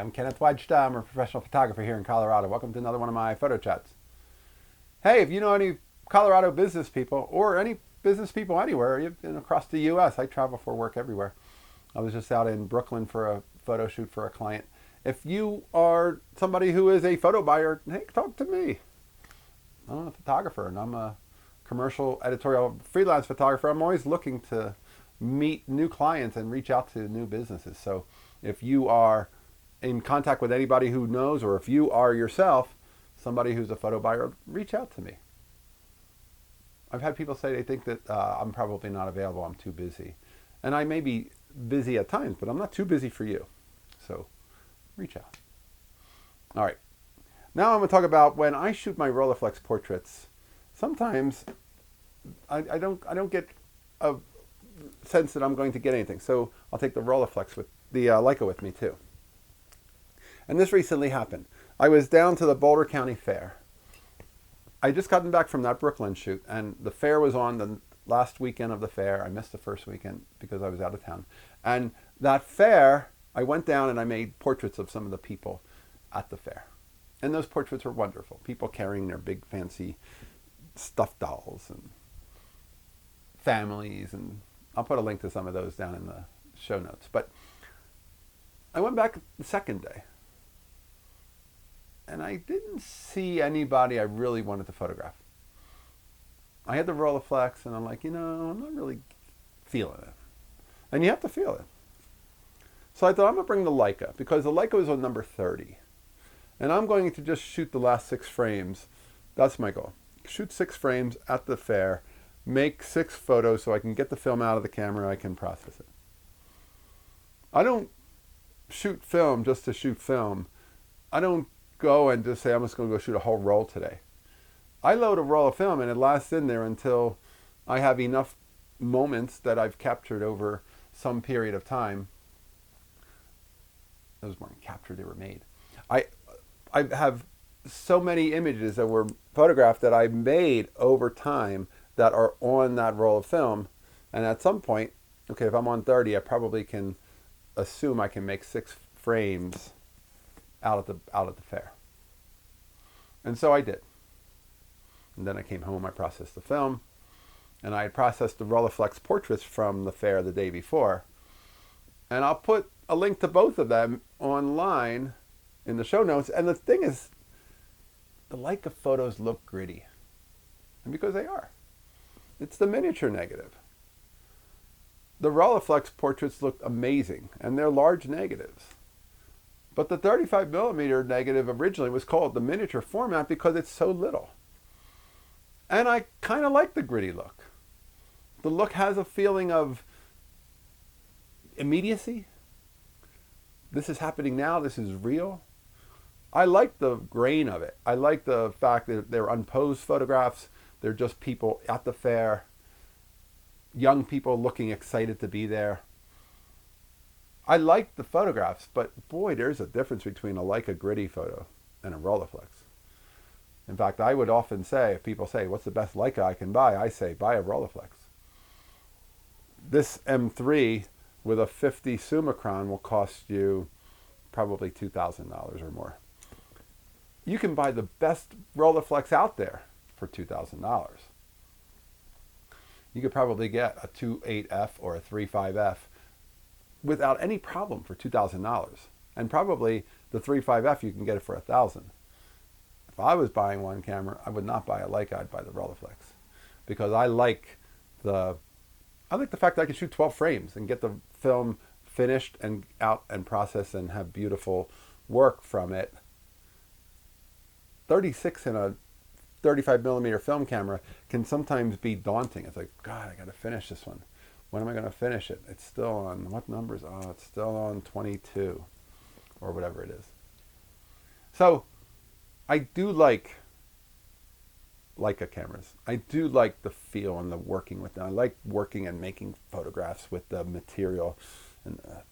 I'm Kenneth Wajda. I'm a professional photographer here in Colorado. Welcome to another one of my photo chats. Hey, if you know any Colorado business people or any business people anywhere, across the U.S., I travel for work everywhere. I was just out in Brooklyn for a photo shoot for a client. If you are somebody who is a photo buyer, hey, talk to me. I'm a photographer and I'm a commercial editorial freelance photographer. I'm always looking to meet new clients and reach out to new businesses. So if you are in contact with anybody who knows, or if you are yourself somebody who's a photo buyer, reach out to me. I've had people say they think that I'm probably not available, I'm too busy. And I may be busy at times, but I'm not too busy for you. So reach out. All right. Now I'm going to talk about when I shoot my Rolleiflex portraits. Sometimes I don't get a sense that I'm going to get anything. So I'll take the Rolleiflex with the Leica with me too. And this recently happened. I was down to the Boulder County Fair. I just gotten back from that Brooklyn shoot, and the fair was on the last weekend of the fair. I missed the first weekend because I was out of town. And that fair, I went down and I made portraits of some of the people at the fair. And those portraits were wonderful. People carrying their big fancy stuffed dolls and families, and I'll put a link to some of those down in the show notes. But I went back the second day, and I didn't see anybody I really wanted to photograph. I had the Rolleiflex, and I'm like, I'm not really feeling it. And you have to feel it. So I thought, I'm going to bring the Leica, because the Leica was on number 30. And I'm going to just shoot the last 6 frames. That's my goal. Shoot 6 frames at the fair, make 6 photos so I can get the film out of the camera, I can process it. I don't shoot film just to shoot film. I don't go and just say, I'm just going to go shoot a whole roll today. I load a roll of film and it lasts in there until I have enough moments that I've captured over some period of time. Those weren't captured, they were made. I have so many images that were photographed that I made over time that are on that roll of film. And at some point, okay, if I'm on 30, I probably can assume I can make 6 frames out at the fair. And so I did. And then I came home, I processed the film, and I had processed the Rolleiflex portraits from the fair the day before. And I'll put a link to both of them online in the show notes. And the thing is, the Leica photos look gritty. And because they are. It's the miniature negative. The Rolleiflex portraits look amazing, and they're large negatives. But the 35mm negative originally was called the miniature format because it's so little. And I kind of like the gritty look. The look has a feeling of immediacy. This is happening now. This is real. I like the grain of it. I like the fact that they're unposed photographs. They're just people at the fair. Young people looking excited to be there. I like the photographs, but boy, there's a difference between a Leica gritty photo and a Rolleiflex. In fact, I would often say, if people say, what's the best Leica I can buy? I say, buy a Rolleiflex. This M3 with a 50 Summicron will cost you probably $2,000 or more. You can buy the best Rolleiflex out there for $2,000. You could probably get a 2.8F or a 3.5F without any problem for $2,000. And probably the 3.5F you can get it for $1,000. If I was buying one camera, I would not buy a Leica, I'd buy the Rolleiflex. Because I like the fact that I can shoot 12 frames and get the film finished and out and processed and have beautiful work from it. 36 in a 35mm film camera can sometimes be daunting. It's like, God, I got to finish this one. When am I going to finish it? It's still on, what numbers? Oh, it's still on 22 or whatever it is. So I do like Leica cameras. I do like the feel and the working with them. I like working and making photographs with the material and the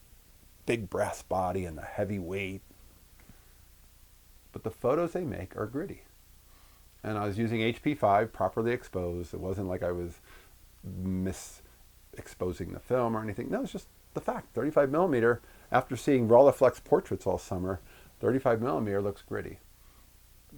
big brass body and the heavy weight. But the photos they make are gritty. And I was using HP5 properly exposed. It wasn't like I was exposing the film or anything. No, it's just the fact, 35mm, After seeing Rolleiflex portraits all summer, 35 millimeter looks gritty.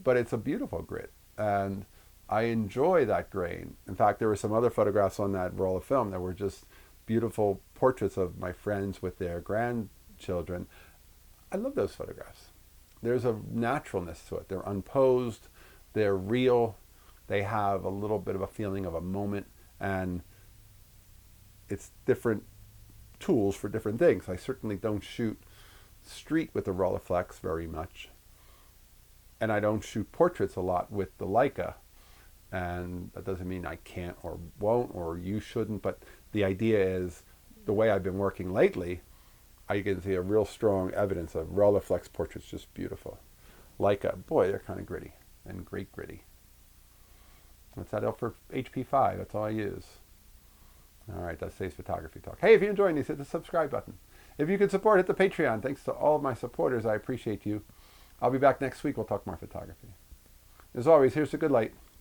But it's a beautiful grit. And I enjoy that grain. In fact, there were some other photographs on that roll of film that were just beautiful portraits of my friends with their grandchildren. I love those photographs. There's a naturalness to it. They're unposed, they're real, they have a little bit of a feeling of a moment, and it's different tools for different things. I certainly don't shoot street with the Rolleiflex very much, and I don't shoot portraits a lot with the Leica, and that doesn't mean I can't or won't or you shouldn't, but the idea is the way I've been working lately, I can see a real strong evidence of Rolleiflex portraits, just beautiful. Leica, boy, they're kind of gritty and great gritty. That's that out for HP5. That's all I use. All right, that's today's photography talk. Hey, if you're enjoying these, hit the subscribe button. If you can support, hit the Patreon. Thanks to all of my supporters. I appreciate you. I'll be back next week. We'll talk more photography. As always, here's the good light.